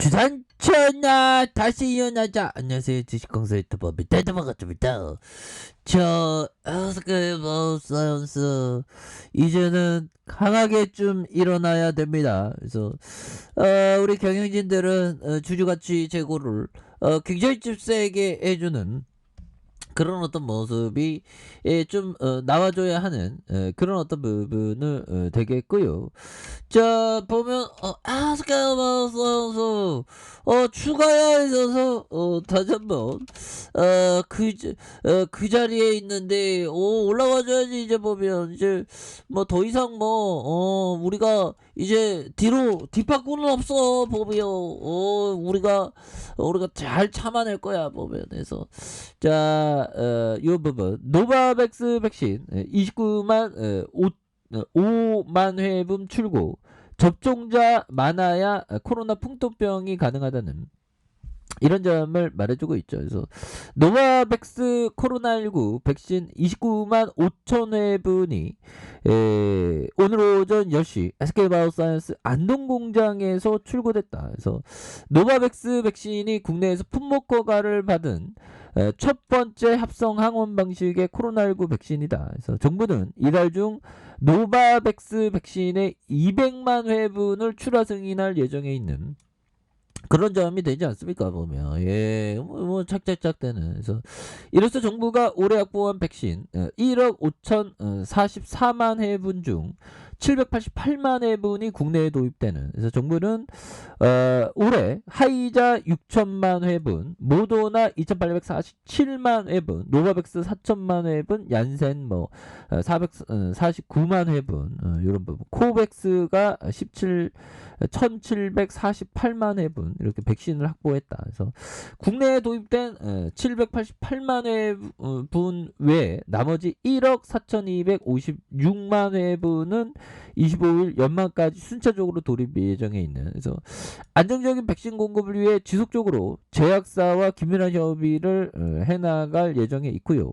주산천하 다시 일어나자. 안녕하세요, 주식공사 유튜버 밑에도반갑습니다. 저 스케이버 사이언스 이제는 강하게 좀 일어나야 됩니다. 그래서 우리 경영진들은 주주가치 제고를 굉장히 좀 세게 해주는 그런 어떤 모습이 좀 나와줘야 하는 그런 어떤 부분을 되겠고요. 자 보면 스카이버 선수 추가야 있어서 다시 한번 그 자리에 있는데 올라가줘야지. 이제 보면 이제 뭐 더 이상 뭐 우리가 이제 뒷바꾸는 없어. 보면 우리가 잘 참아낼 거야. 보면 해서 자 이 부분 노바백스 백신 29만 5만 회분 출고, 접종자 많아야 코로나 풍토병이 가능하다는 이런 점을 말해주고 있죠. 그래서 노바백스 코로나19 백신 29만 5천 회분이 오늘 오전 10시 SK바이오사이언스 안동공장에서 출고됐다. 그래서 노바백스 백신이 국내에서 품목 허가를 받은 첫 번째 합성 항원 방식의 코로나19 백신이다. 그래서 정부는 이달 중 노바백스 백신의 200만 회분을 추가 승인할 예정에 있는 그런 점이 되지 않습니까? 보면 착착착 되는. 그래서 이로써 정부가 올해 확보한 백신 1억 5,044만 회분 중 788만 회분이 국내에 도입되는. 그래서 정부는 올해 하이자 6천만 회분, 모더나 2,847만 회분, 노바백스 4천만 회분, 얀센 449만 회분, 이런 부분, 코백스가 1,748만 회분 이렇게 백신을 확보했다. 그래서 국내에 도입된 788만 회분 외에 나머지 1억 4,256만 회분은 25일 연말까지 순차적으로 도입 예정에 있는. 그래서 안정적인 백신 공급을 위해 지속적으로 제약사와 긴밀한 협의를 해나갈 예정에 있고요.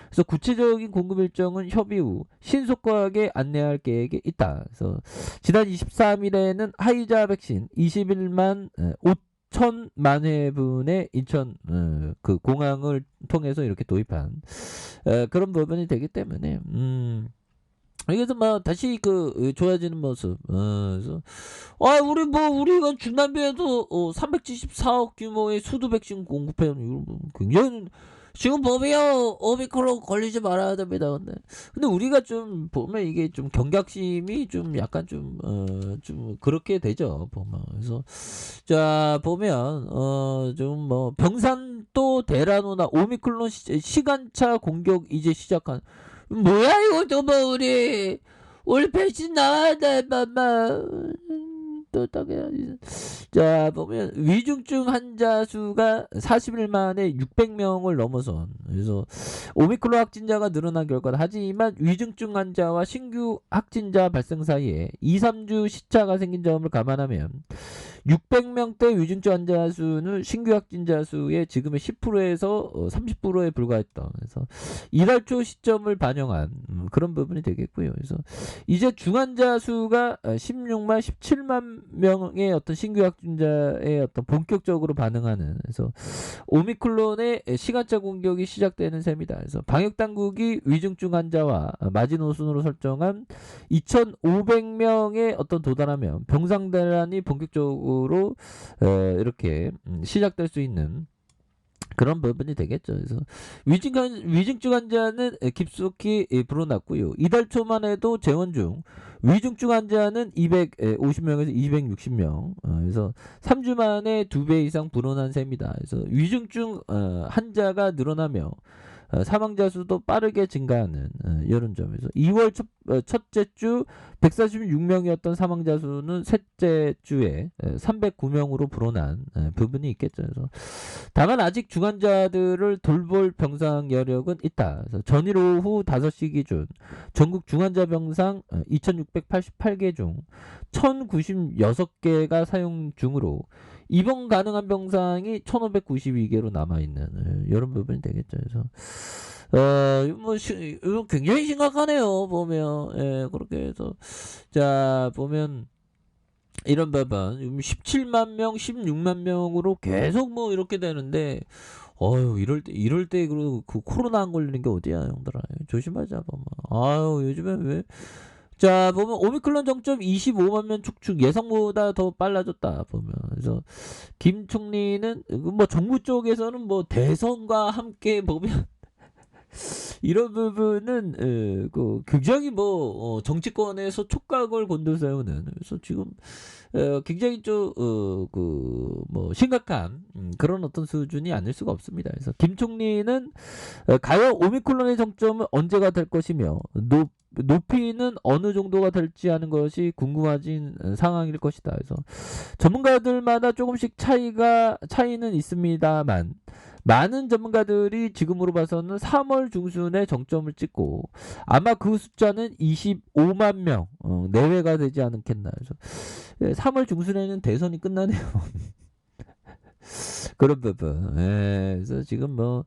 그래서 구체적인 공급 일정은 협의 후 신속하게 안내할 계획에 있다. 그래서 지난 23일에는 하이자 백신 21만 5천만 회분의 인천 그 공항을 통해서 이렇게 도입한 그런 부분이 되기 때문에 그래서 막 다시 좋아지는 모습. 그래서 우리가 중남미에도 374억 규모의 수두 백신 공급해는 굉장히 지금 보면 오미크론 걸리지 말아야 됩니다. 근데 우리가 좀 보면 이게 좀 경각심이 좀 약간 좀 그렇게 되죠. 보면. 그래서 자 보면 좀 뭐 병산도 대라노나 오미크론 시간차 공격 이제 시작한. 뭐야 이거 또 뭐 우리 백신 나와야 돼. 또 당연히. 자 보면 위중증 환자 수가 40일 만에 600명을 넘어선. 그래서 오미크론 확진자가 늘어난 결과다. 하지만 위중증 환자와 신규 확진자 발생 사이에 2-3주 시차가 생긴 점을 감안하면 600명대 위중증 환자 수는 신규 확진자 수의 지금의 10%에서 30%에 불과했던. 그래서 이달 초 시점을 반영한 그런 부분이 되겠고요. 그래서 이제 중환자 수가 16만 17만 명의 어떤 신규 확진자의 어떤 본격적으로 반응하는. 그래서 오미크론의 시간차 공격이 시작되는 셈이다. 그래서 방역 당국이 위중증 환자와 마지노선으로 설정한 2,500명에 어떤 도달하면 병상 대란이 본격적으로 이렇게 시작될 수 있는 그런 부분이 되겠죠. 그래서 위중증 환자는 급속히 불어났고요. 이달 초만 해도 재원 중 위중증 환자는 250명에서 260명. 그래서 3주 만에 2배 이상 불어난 셈이다. 그래서 위중증 환자가 늘어나며 사망자 수도 빠르게 증가하는 이런 점에서 2월 첫째 주 146명이었던 사망자 수는 셋째 주에 309명으로 불어난 부분이 있겠죠. 그래서 다만 아직 중환자들을 돌볼 병상 여력은 있다. 그래서 전일 오후 5시 기준 전국 중환자 병상 2,688개 중 1,096개가 사용 중으로 입원 가능한 병상이 1,592개로 남아있는 이런 부분이 되겠죠. 그래서 이거 굉장히 심각하네요. 보면 그렇게 해서 자 보면 이런 부분 17만 명, 16만 명으로 계속 뭐 이렇게 되는데 어휴 이럴 때 그 코로나 안 걸리는 게 어디야 형들아. 조심하자 보면. 아유 요즘에 왜 자 보면 오미크론 정점 25만 명 축축 예상보다 더 빨라졌다 보면. 그래서 김 총리는 뭐 정부 쪽에서는 뭐 대선과 함께 보면 이런 부분은 그 굉장히 뭐 정치권에서 촉각을 곤두세우는 그래서 지금 굉장히 좀 그 뭐 심각한 그런 어떤 수준이 아닐 수가 없습니다. 그래서 김 총리는 과연 오미크론의 정점은 언제가 될 것이며 높이는 어느 정도가 될지 하는 것이 궁금해진 상황일 것이다. 그래서 전문가들마다 조금씩 차이는 있습니다만 많은 전문가들이 지금으로 봐서는 3월 중순에 정점을 찍고 아마 그 숫자는 25만 명 내외가 되지 않겠나. 그래서 3월 중순에는 대선이 끝나네요. 그런 부분. 그래서 지금 뭐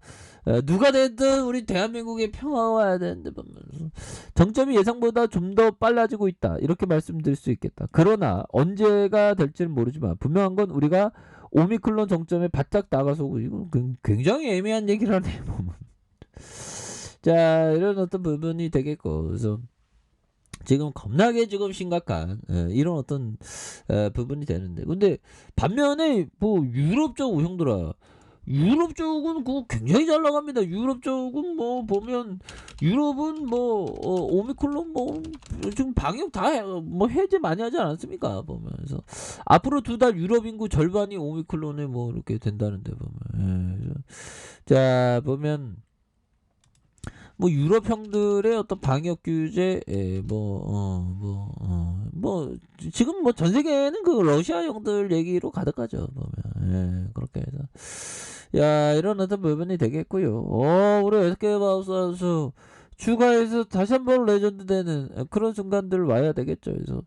누가 됐든 우리 대한민국의 평화가 와야 되는데 보면서 정점이 예상보다 좀 더 빨라지고 있다. 이렇게 말씀드릴 수 있겠다. 그러나 언제가 될지는 모르지만 분명한 건 우리가 오미크론 정점에 바짝 나가서 이거 굉장히 애매한 얘기를 하네 보면. 자 이런 어떤 부분이 되겠고 그래서 지금 겁나게 지금 심각한 이런 어떤 부분이 되는데 근데 반면에 뭐 유럽 쪽 형들아 유럽 쪽은 그거 굉장히 잘 나갑니다. 유럽 쪽은 뭐 보면 유럽은 뭐 오미크론 뭐 지금 방역 다 뭐 해제 많이 하지 않았습니까? 보면서 앞으로 2달 유럽 인구 절반이 오미크론에 뭐 이렇게 된다는데 보면 자 보면 뭐 유럽 형들의 어떤 방역 규제 뭐 지금 뭐 전 세계는 그 러시아 형들 얘기로 가득하죠 보면 그렇게 해서 야 이런 어떤 부분이 되겠고요. 우리 SK 마우스 선수 추가해서 다시 한번 레전드 되는 그런 순간들 와야 되겠죠. 그래서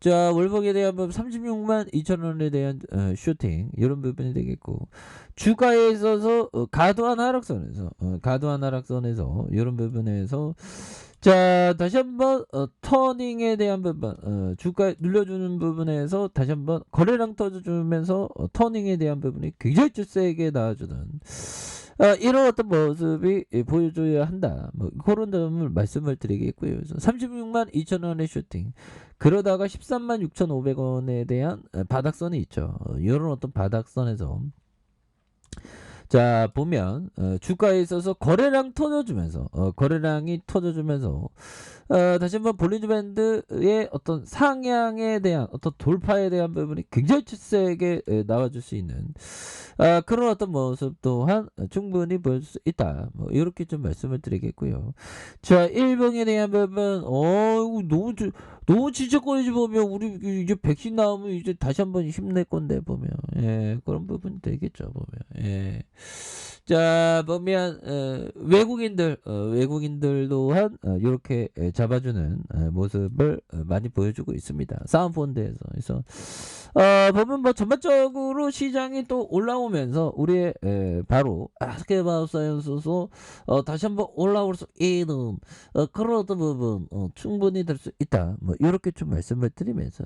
자 월봉에 대한 36만 2천 원에 대한 슈팅 이런 부분이 되겠고 주가에 있어서 과도한 하락선에서 이런 부분에서 자 다시 한번 터닝에 대한 부분 주가 눌려주는 부분에서 다시 한번 거래량 터져주면서 터닝에 대한 부분이 굉장히 세게 나와주는 이런 어떤 모습이 보여줘야 한다. 뭐 그런 점을 말씀을 드리겠고요. 그래서 36만 2천 원의 슈팅 그러다가 13만 6,500원에 대한 바닥선이 있죠. 이런 어떤 바닥선에서 자 보면 주가에 있어서 거래량이 터져주면서 다시 한번 볼린저 밴드의 어떤 상향에 대한 어떤 돌파에 대한 부분이 굉장히 세게 나와줄 수 있는 그런 어떤 모습 또한 충분히 보여줄 수 있다. 뭐 이렇게 좀 말씀을 드리겠고요. 자 일봉에 대한 부분 너무 지적거리지 보면 우리 이제 백신 나오면 이제 다시 한번 힘낼 건데 보면 그런 부분이 되겠죠 보면 자 보면 외국인들 또한 이렇게 잡아주는 모습을 많이 보여주고 있습니다. 사운드폰드에서 그래서 보면 뭐 전반적으로 시장이 또 올라오면서 우리의 바로 스케바사이언스도 다시 한번 올라올 수 있는 그런 어떤 부분 충분히 될 수 있다. 뭐 이렇게 좀 말씀을 드리면서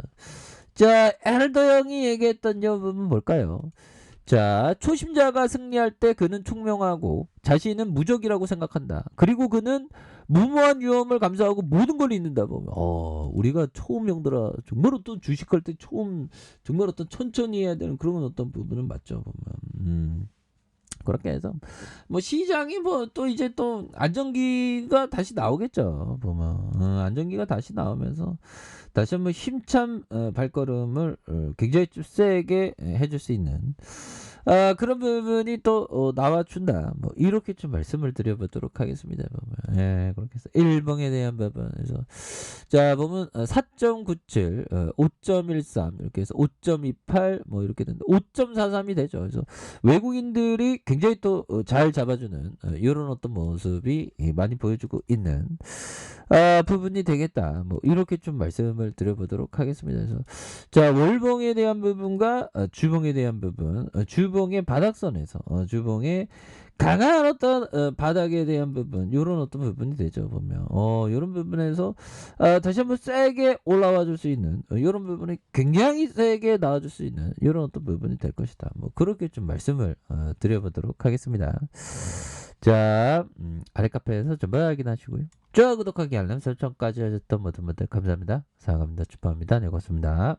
자 엘더 형이 얘기했던 이 부분은 뭘까요? 자, 초심자가 승리할 때 그는 총명하고 자신은 무적이라고 생각한다. 그리고 그는 무모한 위험을 감수하고 모든 걸 잊는다 보면 우리가 처음 형들아 정말 어떤 주식할 때 정말 어떤 천천히 해야 되는 그런 어떤 부분은 맞죠 보면 그렇게 해서 뭐 시장이 뭐 또 이제 또 안정기가 다시 나오겠죠 보면 안정기가 다시 나오면서 다시 한번 힘찬 발걸음을 굉장히 좀 세게 해줄 수 있는 그런 부분이 또 나와준다. 뭐 이렇게 좀 말씀을 드려보도록 하겠습니다. 보면 그렇게 해서 일봉에 대한 부분에서 자 보면 4.97, 5.13 이렇게 해서 5.28 뭐 이렇게 되는데 5.43이 되죠. 그래서 외국인들이 굉장히 또 잘 잡아주는 이런 어떤 모습이 많이 보여주고 있는 부분이 되겠다. 뭐 이렇게 좀 말씀을 드려보도록 하겠습니다. 그래서 자 월봉에 대한 부분과 주봉에 대한 부분 주봉의 바닥선에서 주봉의 강한 어떤 바닥에 대한 부분 요런 어떤 부분이 되죠 보면. 요런 부분에서 다시 한번 세게 올라와 줄 수 있는 요런 부분이 굉장히 세게 나와 줄 수 있는 요런 어떤 부분이 될 것이다. 뭐 그렇게 좀 말씀을 드려 보도록 하겠습니다. 자, 아래 카페에서 좀 확인하시고요. 좋아요, 구독하기, 알람 설정까지 하셨던 모든 분들 감사합니다. 사랑합니다. 축하합니다. 네, 고맙습니다.